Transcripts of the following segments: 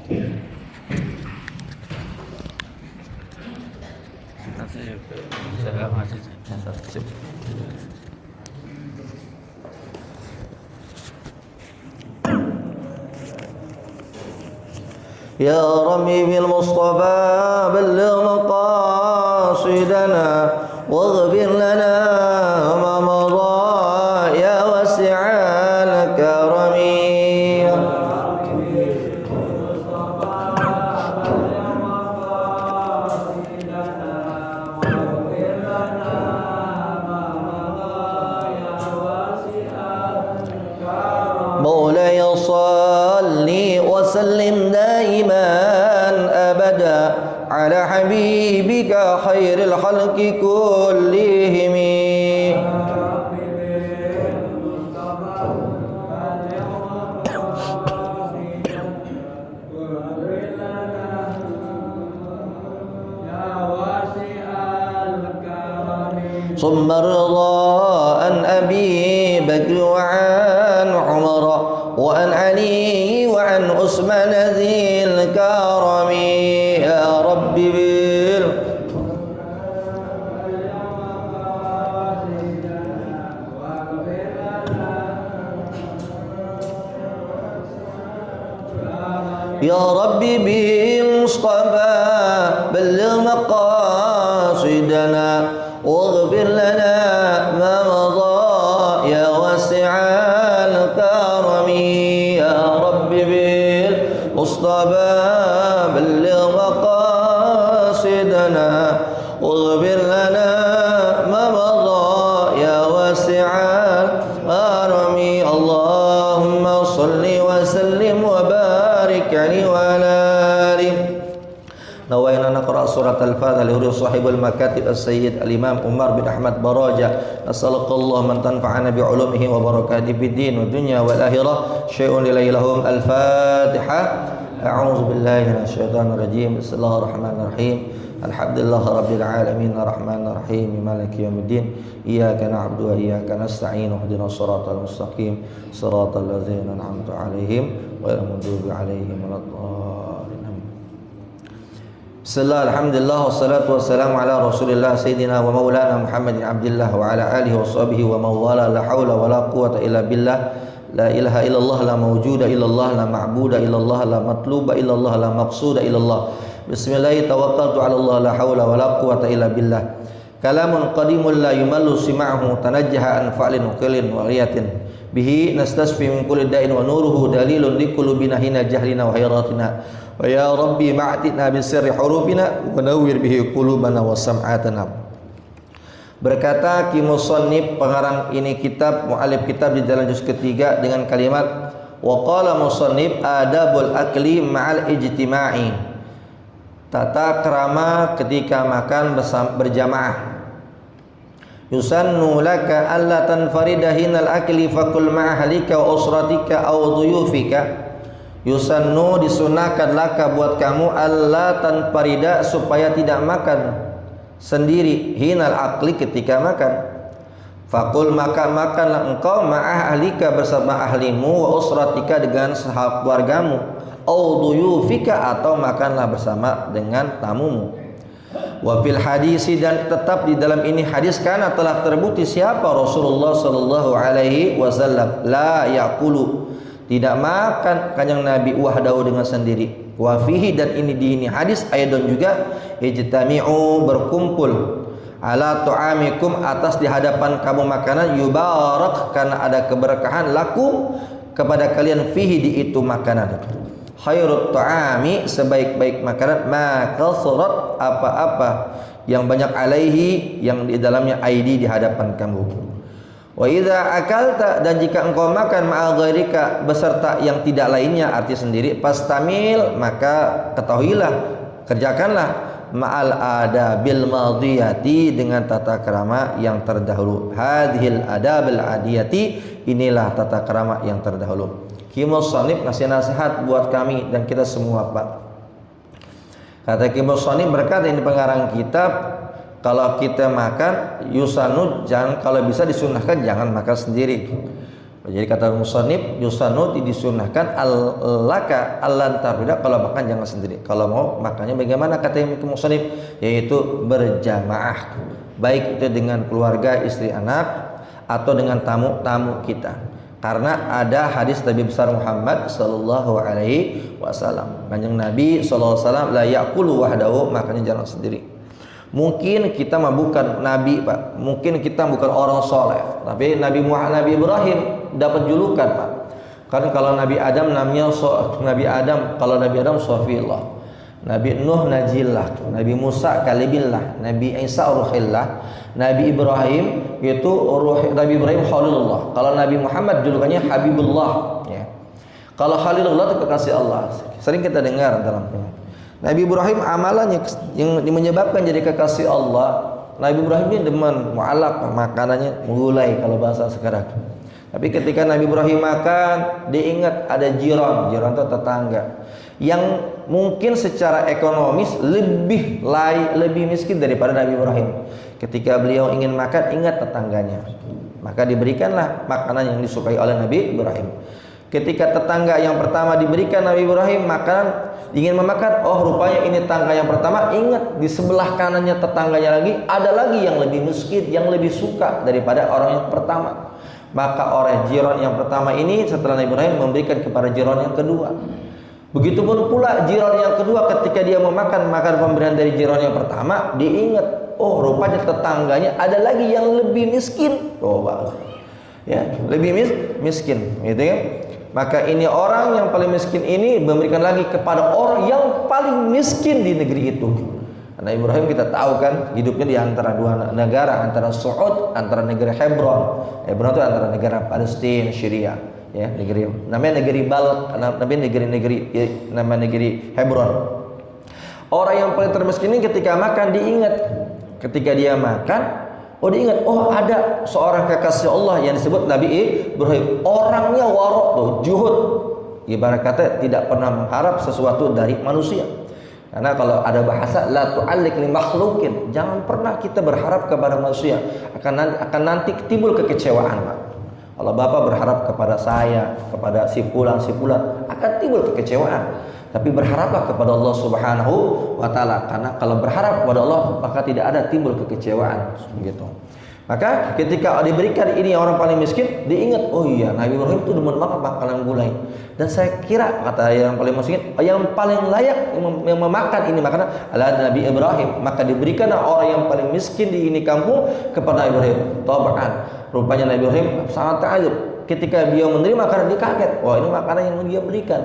يا ربي بالمصطفى بلغ مقاصدنا واغفر لنا ما مضى يا واسع الكرم. مولاي صل وسلم دائما أبدا على حبيبك خير الخلق كلهم. ثم الرضا عن أبي بكر وعن عمر وعن علي وعن عثمان ذي الكرم. يا ربي يا ربي بالمصطفى بلغ مقاصدنا واغفر لنا ما مضى يا واسع الكرم. يا ربي بالمصطفى بلغ مقاصدنا واغفر لنا ما مضى يا واسع الكرم. اللهم صل وسلم وبارك عليه وعلى آله. نوينا نقرأ سورة الفاتحة لحضور صاحب المكاتب السيد الإمام عمر بن أحمد براجة. نسألك الله من تنفعنا بعلومه وبركاته في الدين والدنيا والآخرة. شيء لهم الفاتحة. أعوذ بالله من الشيطان الرجيم. بسم الله الرحمن الرحيم. الحمد لله رب العالمين الرحمن الرحيم مالك يوم الدين. إياك نعبد وإياك نستعين اهدنا الصراط المستقيم صراط الذين أنعمت عليهم غير المغضوب عليهم ولا الضالين. Bismillah, alhamdulillah, wassalatu wassalamu ala rasulillah sayyidina wa maulana Muhammad bin Abdillah wa ala alihi wa sahbihi wa mawala. La hawla wa la quwata illa billah. La ilaha illallah, la mawjuda illallah, la ma'buda illallah, la matluba illallah, la maqsuda illallah. Bismillahi tawakkaltu ala Allah, la hawla wa la quwata illa billah. Kalamun qadimun la yumallu sima'ahu tanajjaha an fa'lin wa qilin wa ghiyatin. Bihi nastasfi min kulli da'in wa nuruhu dalilun li qulubina hina jahlina wa hayratina. Wa ya Rabbi ma'atina bi sirri hurufina wa nawwir bihi qulubana wa sam'atana. Berkata Ki Musannif pengarang ini kitab, mu'alif kitab di dalam juz ketiga dengan kalimat wa qala musannif adabul akli ma'al ijtima'i. Tata krama ketika makan berjamaah. Yusannu laka alla tanfarida hinal akli fakul ma'ahlika wa usratika aw dhuyufika. Yusannu disunahkan laka buat kamu alla tanfarida supaya tidak makan sendiri hinal akli ketika makan. Fakul maka makanlah engkau ma'ah ahlika bersama ahlimu wa usratika dengan sahabat keluargamu au dhuyufika atau makanlah bersama dengan tamumu. Wa fil hadisi dan tetap di dalam ini hadis karena telah terbukti siapa Rasulullah sallallahu alaihi wasallam la yaqulu tidak makan kanjeng Nabi wahdahu dengan sendiri. Wa fihi dan ini di ini hadis aidon juga ijtami'u berkumpul ala tu'amikum atas di hadapan kamu makanan yubarak karena ada keberkahan lakum kepada kalian fihi di itu makanan. Khairut ta'ami sebaik-baik makanan ma kasrat apa-apa yang banyak alaihi yang di dalamnya aidi di hadapan kamu. Wa idza akalta dan jika engkau makan ma'a ghairika beserta yang tidak lainnya arti sendiri pastamil maka ketahuilah kerjakanlah ma'al adabil madiyati dengan tata krama yang terdahulu. Hadhil adabil adiyati inilah tata krama yang terdahulu. Ki Musannif ngasih nasihat buat kami dan kita semua, Pak. Kata Ki Musannif berkata ini pengarang kitab, kalau kita makan yusanud jangan, kalau bisa disunahkan jangan makan sendiri. Jadi kata musannif yusannu disunahkan laka allan tarida, kalau makan jangan sendiri. Kalau mau makannya bagaimana kata yang musannif, yaitu berjamaah, baik itu dengan keluarga, istri, anak, atau dengan tamu-tamu kita. Karena ada hadis Nabi besar Muhammad sallallahu alaihi wasallam. Kanjeng Nabi sallallahu alaihi wasallam la yaqulu wahdahu, makanya jangan sendiri. Mungkin kita mah bukan nabi, Pak. Mungkin kita bukan orang soleh, tapi Nabi Ibrahim dapat julukan, Pak. Karena kalau Nabi Adam namanya Nabi Adam, kalau Nabi Adam Sofillah, Nabi Nuh Najillah, Nabi Musa Kalibillah, Nabi Isa Ruhillah, Nabi Ibrahim itu Nabi Ibrahim Khalilullah. Kalau Nabi Muhammad julukannya Habibullah, ya. Kalau Khalilullah itu kekasih Allah. Sering kita dengar dalam Nabi Ibrahim amalannya yang menyebabkan jadi kekasih Allah. Nabi Ibrahim ini demen mu'alaq, makanannya gulai kalau bahasa sekarang. Tapi ketika Nabi Ibrahim makan, diingat ada jiran itu tetangga yang mungkin secara ekonomis lebih miskin daripada Nabi Ibrahim. Ketika beliau ingin makan, ingat tetangganya, maka diberikanlah makanan yang disukai oleh Nabi Ibrahim. Ketika tetangga yang pertama diberikan Nabi Ibrahim makanan, ingin memakan, oh rupanya ini tetangga yang pertama, ingat di sebelah kanannya tetangganya lagi ada lagi yang lebih miskin, yang lebih suka daripada orang yang pertama. Maka orang jiran yang pertama ini setelah Nabi Ibrahim memberikan kepada jiran yang kedua. Begitupun pula jiran yang kedua, ketika dia memakan pemberian dari jiran yang pertama, diingat, oh rupanya tetangganya ada lagi yang lebih miskin. Coba, ya, lebih miskin, gitu ya. Maka ini orang yang paling miskin ini memberikan lagi kepada orang yang paling miskin di negeri itu. Karena Ibrahim kita tahu kan hidupnya di antara dua negara, antara Su'ud, antara negeri Hebron. Hebron itu antara negara Palestina, Syria, ya, namanya negeri negeri Hebron. Orang yang paling termiskin ini ketika makan diingat, ketika dia makan, oh diingat, oh ada seorang kekasih Allah yang disebut Nabi Ibrahim. Orangnya warok, juhud, ibarat kata tidak pernah mengharap sesuatu dari manusia. Karena kalau ada bahasa la tu'allik li makhlukin, jangan pernah kita berharap kepada manusia, akan nanti timbul kekecewaan, Pak. Kalau Bapak berharap kepada saya, kepada si fulan akan timbul kekecewaan. Tapi berharaplah kepada Allah Subhanahu wa taala, karena kalau berharap kepada Allah maka tidak ada timbul kekecewaan, gitu. Maka ketika diberikan ini orang paling miskin, diingat, oh iya Nabi Ibrahim itu demen banget makanan gulai. Dan saya kira kata yang paling miskin, yang paling layak yang memakan ini makanan adalah Nabi Ibrahim. Maka diberikanlah orang yang paling miskin di ini kampung kepada Nabi Ibrahim. Tabaan, rupanya Nabi Ibrahim sangat takjub ketika dia menerima makanan, dia kaget, wah ini makanan yang dia berikan.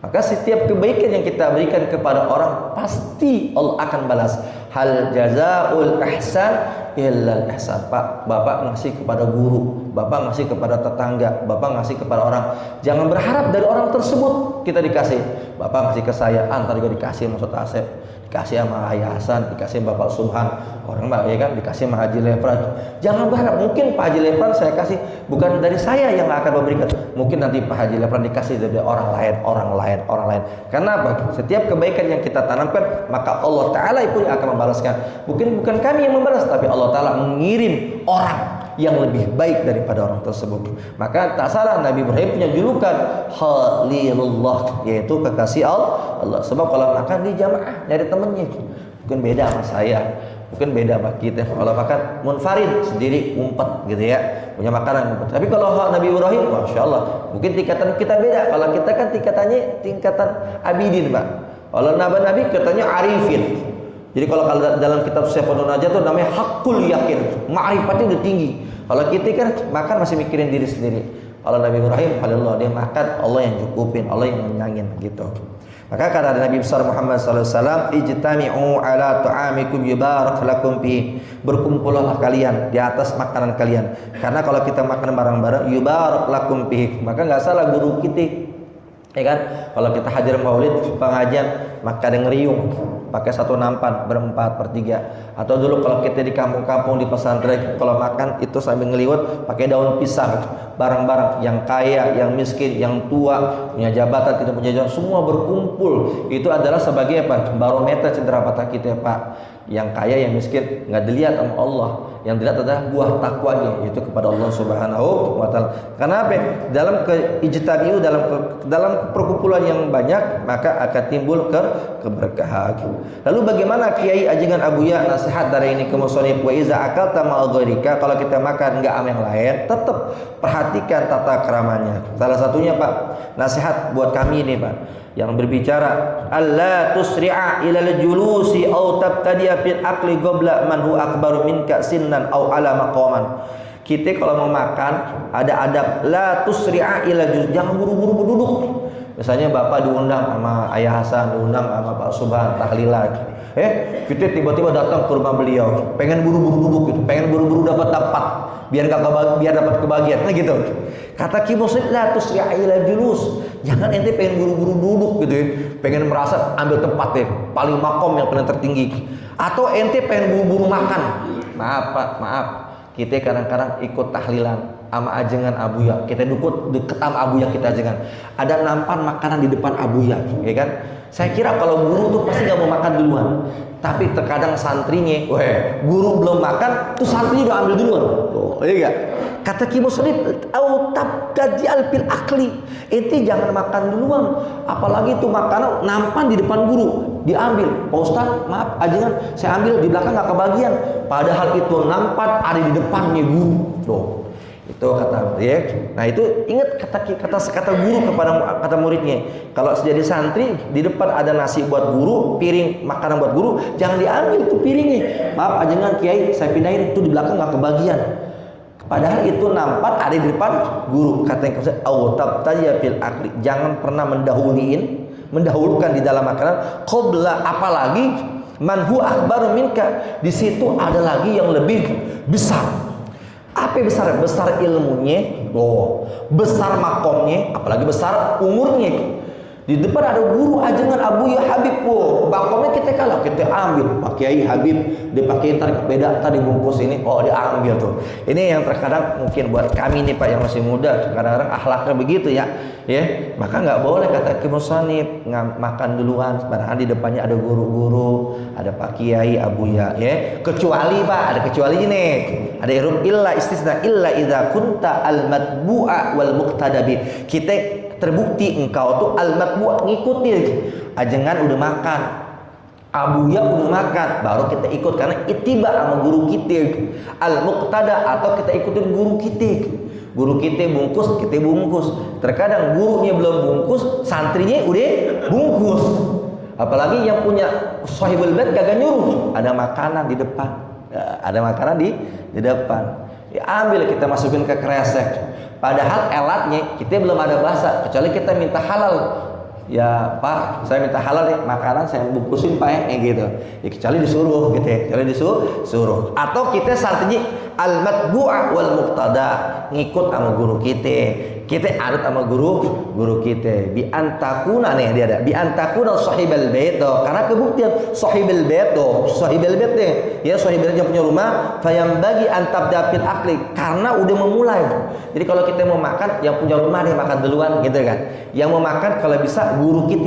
Maka setiap kebaikan yang kita berikan kepada orang pasti Allah akan balas. Hal jazaul ihsan illal ihsan. Pak, Bapak ngasih kepada guru, Bapak ngasih kepada tetangga, Bapak ngasih kepada orang, jangan berharap dari orang tersebut kita dikasih. Bapak ngasih ke saya, antar juga dikasih maksud Asep, dikasih sama Hayasan, dikasih Bapak Subhan, orang Mbak ya kan, dikasih sama Haji Lepran. Jangan berharap, mungkin Pak Haji Lepran saya kasih bukan dari saya yang akan memberikan, mungkin nanti Pak Haji Lepran dikasih dari orang lain. Karena apa? Setiap kebaikan yang kita tanamkan, maka Allah Ta'ala itu yang akan membalaskan. Bukan kami yang membalas, tapi Allah Ta'ala mengirim orang yang lebih baik daripada orang tersebut. Maka tak salah Nabi Ibrahim punya julukan Khalilullah, yaitu kekasih Allah. Sebab kalau makan di jamaah nyari temennya, bukan beda sama saya, bukan beda sama kita. Kalau makan munfarid sendiri ngumpet gitu ya, punya makanan ngumpet. Tapi kalau Nabi Ibrahim, masya Allah, mungkin tingkatan kita beda. Kalau kita kan tingkatan abidin, Pak. Kalau nabi katanya arifin. Jadi kalau dalam kitab Syafaun Najah itu namanya hakul yakin, ma'rifatnya udah tinggi. Kalau kita kan makan masih mikirin diri sendiri. Kalau Nabi Ibrahim, Allah dia makan, Allah yang cukupin, Allah yang menyangin gitu. Maka kata Nabi besar Muhammad SAW, ijtami'u ala ta'amikum yubarak lakum fi. Berkumpullah kalian di atas makanan kalian. Karena kalau kita makan bareng-bareng, yubarak lakum fi. Maka nggak salah guru kita, ya kan? Kalau kita hadir maulid pengajian, maka ada ngeriung, pakai satu nampan berempat bertiga. Atau dulu kalau kita di kampung-kampung di pesantren, kalau makan itu sambil ngeliwat pakai daun pisang bareng-bareng, yang kaya, yang miskin, yang tua, punya jabatan, tidak punya jabatan, semua berkumpul. Itu adalah sebagai apa? Barometer cendera mata kita, Pak. Yang kaya, yang miskin nggak dilihat sama Allah. yang dilihat adalah buah takwanya, yaitu kepada Allah Subhanahu wa taala. Karena apa? Dalam ijtihad dalam perkumpulan yang banyak maka akan timbul keberkahan. Lalu bagaimana Kiai Ajengan Abuya nasihat dari ini ke musannif, wa iza akalta ma'a ghairika, kalau kita makan enggak sama yang lain, tetap perhatikan tata keramanya. Salah satunya Pak, nasihat buat kami ini Pak yang berbicara, alla tusri'a ilal julusi aw tabtadi'a fil akli qabla man huwa akbaru minka sinnan aw ala maqaman. Kita kalau mau makan ada adab, la tusri'a ilal julus, jangan buru-buru duduk. Misalnya Bapak diundang sama Ayah Hasan, diundang sama Pak Subhan tahlilan. Kita tiba-tiba datang ke rumah beliau, pengen buru-buru duduk gitu, pengen buru-buru dapat biar dapat kebahagiaan, nah gitu. Kata Ki Muslim, la tusri'a ila julus, jangan ente pengen buru-buru duduk gitu ya, pengen merasa ambil tempat deh, paling makom yang paling tertinggi, atau ente pengen buru-buru makan. Maaf Pak, maaf, kita kadang-kadang ikut tahlilan sama Ajengan Abuya, kita deket sama Abuya kita Ajengan, ada nampan makanan di depan Abuya, ya kan? Saya kira kalau guru tuh pasti gak mau makan duluan, tapi terkadang santrinya, guru belum makan, tuh santrinya udah ambil duluan. Oh, iya gak? Kata Ki Muslim, au tabtadi alfil akli, ente jangan makan duluan, apalagi tuh makanan nampan di depan guru, diambil. Pak Ustaz, maaf Ajengan, saya ambil di belakang gak kebagian, padahal itu nampan ada di depannya guru. Tuh. Itu kata ya. Nah itu ingat kata guru kepada kata muridnya. Kalau jadi santri di depan ada nasi buat guru, piring makanan buat guru, jangan diambil tuh piringnya. Maaf Ajengan Kiai, saya pindahin itu di belakang nggak kebagian. Padahal itu nampak ada di depan guru. Kata yang kata autab tanya fil akli, jangan pernah mendahulukan di dalam makanan. Qabla, apalagi man huwa akbaru minka, di situ ada lagi yang lebih besar. Apa besar? Besar ilmunya, besar makomnya, apalagi besar umurnya. Di depan ada guru Ajengan Abuya Habib, makomnya kita kalah, kita ambil. Pak Kiai Habib dipakai tarik beda tadi bungkus ini, diambil tuh. Ini yang terkadang mungkin buat kami nih Pak yang masih muda, kadang-kadang akhlaknya begitu ya. Maka nggak boleh kata Ki Musannif makan duluan, padahal di depannya ada guru-guru, ada Pak Kiai Abuya, ya. Kecuali Pak, ada kecuali ini, ada irum illa istisna illa idza kunta al matbu'a wal muqtadabi. Kita terbukti engkau tuh al matbu' ngikutin Ajengan udah makan, Abuya udah makan, baru kita ikut karena ittiba sama guru kita. Al muqtada, atau kita ikutin guru kita. Guru kita bungkus, kita bungkus. Terkadang gurunya belum bungkus, santrinya udah bungkus. Apalagi yang punya sahibul bait kagak nyuruh, ada makanan di depan. Ada makanan di depan. Ambil, kita masukin ke kresek. Padahal elatnya kita belum ada bahasa, kecuali kita minta halal. Ya Pak, saya minta halal nih, makanan saya bungkusin Pak ya, gitu. Ya kecuali disuruh gitu ya, kecuali disuruh. Atau kita santrinya al matbu'a wal muqtada, ngikut sama guru kita anut sama guru kita. Bi antakuna nih dia ada, bi antakuna sahibal bait, karena kebuktian sahibal bait nih, ya sahibal bait yang punya rumah, fayam bagi antab dapil akli, karena udah memulai. Jadi kalau kita mau makan, yang punya rumah nih makan duluan gitu kan. Yang mau makan kalau bisa guru kita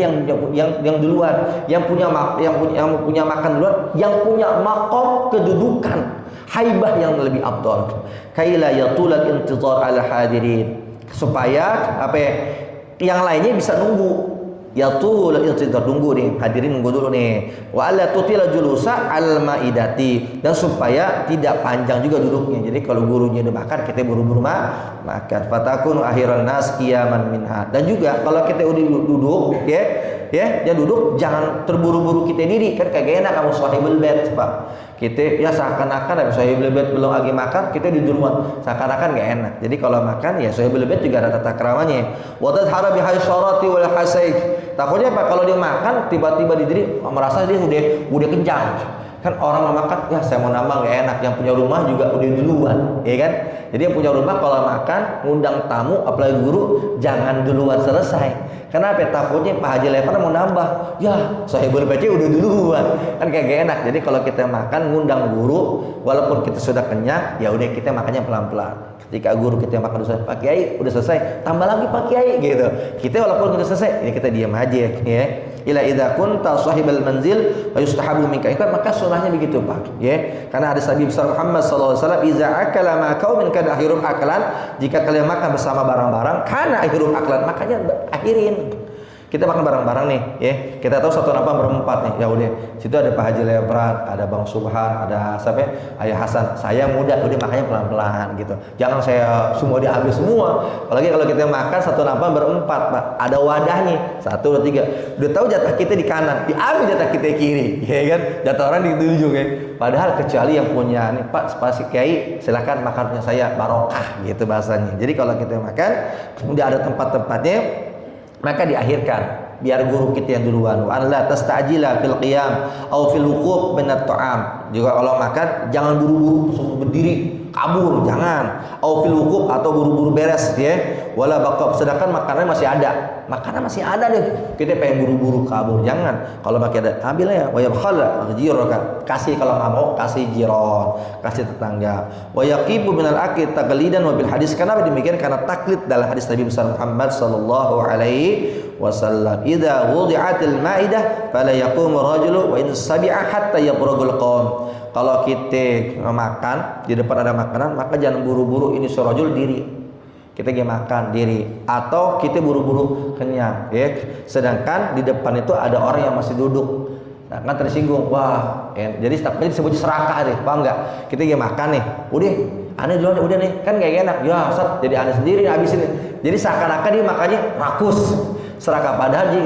yang duluan, yang punya makan duluan, yang punya makom kedudukan, haibah yang lebih afdal. Kaila yatulal intizar ala hadirin, supaya yang lainnya bisa nunggu. Yatulal intizar, nunggu nih, hadirin nunggu dulu nih. Wa alla tutila julusa al maidati, dan supaya tidak panjang juga duduknya. Jadi kalau gurunya udah makan, kita buru-buru makan. Fatakunu akhiran nas qiyaman minha. Dan juga kalau kita udah duduk ya duduk, jangan terburu-buru kita diri, kan kagak enak kamu sahibul bait Pak. Kita ya seakan-akan sahibul bait belum lagi makan, kita di rumah, seakan-akan enggak enak. Jadi kalau makan ya sahibul bait juga ada tata keramanya. Wa tadhara bi hasyarati wal hasaik. Takutnya Pak kalau dia makan tiba-tiba di diri merasa dia udah kenyang. Kan orang mau makan, ya saya mau nambah nggak enak. Yang punya rumah juga udah duluan, ya kan? Jadi yang punya rumah kalau makan, ngundang tamu, apalagi guru, jangan duluan selesai. Kenapa? Takutnya Pak Haji Lepan mau nambah, ya sahibul baitnya udah duluan, kan kayak enak. Jadi kalau kita makan ngundang guru, walaupun kita sudah kenyang, ya udah kita makannya pelan-pelan. Ketika guru kita makan udah Pak Kiai udah selesai, tambah lagi Pak Kiai gitu. Kita walaupun udah selesai, ini kita diam aja ya. Ila idza kunta sahibal manzil wa yustahabu minka, maka sunnahnya begitu Pak ya. Karena hadis Nabi besar Muhammad sallallahu alaihi wasallam, "Idza akala ma qaumin kana akhirum aklan," jika kalian makan bersama barang-barang kana akhirum aklan, makanya akhirin. Kita makan bareng-bareng nih, ya. Kita tahu satu nampan berempat nih. Ya udah, situ ada Pak Haji Leprat, ada Bang Subhan, ada siapa? Ayah Hasan. Saya muda, udah makanya pelan-pelan gitu. Jangan saya semua diambil semua. Apalagi kalau kita makan satu nampan berempat, Pak. Ada wadahnya. 1, 2, 3. Udah tahu jatah kita di kanan, diambil jatah kita di kiri, ya kan? Jatah orang di ujung ya. Padahal kecuali yang punya nih, Pak, spasi Kiai, silakan makan punya saya, barokah gitu bahasanya. Jadi kalau kita makan, udah ada tempat-tempatnya, maka diakhirkan biar guru kita yang duluan. Wa la tastajila fil qiyam au fil wuquf min at-ta'am. Juga kalau makan jangan buru-buru langsung berdiri kabur, jangan. Au fil wuquf atau buru-buru beres ya. Wala baqab, sedangkan makanan masih ada. Makanan masih ada deh. Kita pengen buru-buru kabur, jangan. Kalau masih ada, ambil ya. Wa yabkhal jiron, kasih kalau enggak mau kasih jiron, kasih tetangga. Wa yaqibu minal akid taqlidan wa bil hadis. Kenapa demikian? Karena taklid dalam hadis Nabi besar Muhammad sallallahu alaihi wasallam. Idza wudi'atil ma'idah fala yaqumu rajulu wa in sabi'a hatta yabrugul qaum. Kalau kita makan di depan ada makanan, maka jangan buru-buru ini sorojul diri. Kita makan diri atau kita buru-buru kenyang ya. Sedangkan di depan itu ada orang yang masih duduk. Nah, kan tersinggung. Wah, jadi setiapnya disebut serakah deh. Paham enggak? Kita makan nih. Udah, aneh duluan udah nih. Kan gak enak. Ya, Ustaz, jadi aneh sendiri habisin. Jadi seakan-akan dia makannya rakus. Serakah padahal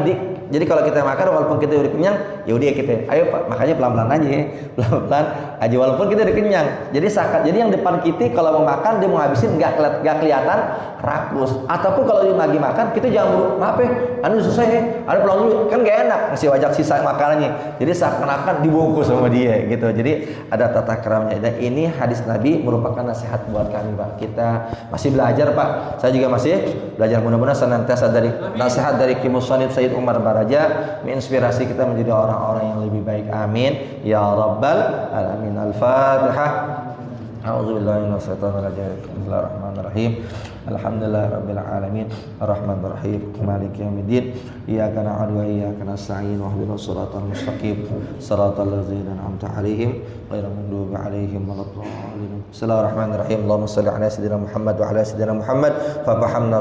jadi kalau kita makan walaupun kita udah kenyang, ya udah kita ayo Pak, makanya pelan-pelan aja ya. Pelan-pelan aja walaupun kita udah kenyang. Jadi yang depan kita kalau mau makan dia mau habisin enggak kelihatan rakus. Ataupun kalau dia lagi makan kita jangan buru, maaf ya, anu selesai ya. Ada pulang dulu, kan enggak enak ngasih wajak sisa makanannya. Jadi seakan-akan dibungkus sama dia gitu. Jadi ada tata keramanya. Dan ini hadis Nabi merupakan nasihat buat kami Pak. Kita masih belajar Pak. Saya juga masih belajar, mudah-mudahan senantiasa dari nasihat dari Ki Musannif Sayyid Umar Baraja menginspirasi kita menjadi orang-orang yang lebih baik. Amin ya rabbal alamin. Al-Fatihah. A'udzubillahi minasyaitonir rajim. Bismillahirrahmanirrahim. Alhamdulillahirabbil alamin. Arrahmanir rahim. Maliki yaumiddin. Iyyaka na'budu wa iyyaka nasta'in. Ihdinas siratal mustaqim. Siratal ladzina an'amta 'alaihim ghairil maghdubi 'alaihim waladdallin. Bismillahirrahmanirrahim. Allahumma shalli ala sayyidina Muhammad wa ala sayyidina Muhammad. Fa fahamna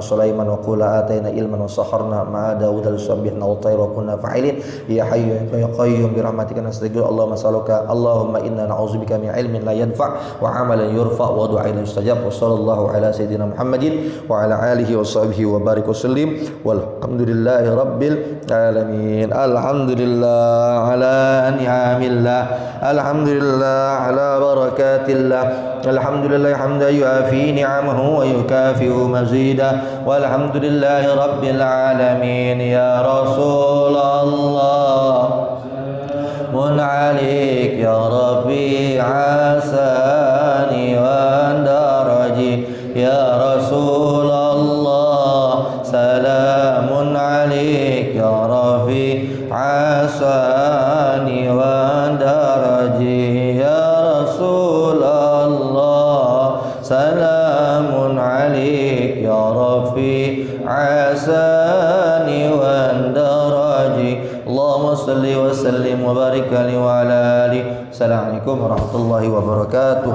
Sulaiman wa qula ataina ilman wa saharna ma'a Daud al-sabbihna wa tayra wa kunna fa'ilin. Ya hayyu ya qayyum bi rahmatika nastaghfir. Allahumma saluka Allahumma inna na'udzubika min ilmin la yanfa' wa 'amalan yurfa' wa du'a la yustajab. Wa sallallahu ala sayyidina Muhammadin wa ala alihi wa sahbihi wa barik wa sallim. Walhamdulillahi rabbil alamin. Alhamdulillah ala ni'amillah. Alhamdulillah ala barakatillah. Alhamdulillah hamdan yuafi ni'amahu wa yukafi'u mazida. Walhamdulillahi rabbil alamin. Ya Rasulullah mun alik ya Rabbi asani wa daraji. Ya Rasulullah salamun alik ya Rabbi asani wa daraji. Ya Rasulullah salamun alik ya Rabbi asani wa daraji. Allahumma salli wa sallim wa barik alaihi wa ala alihi. Assalamualaikum warahmatullahi wabarakatuh.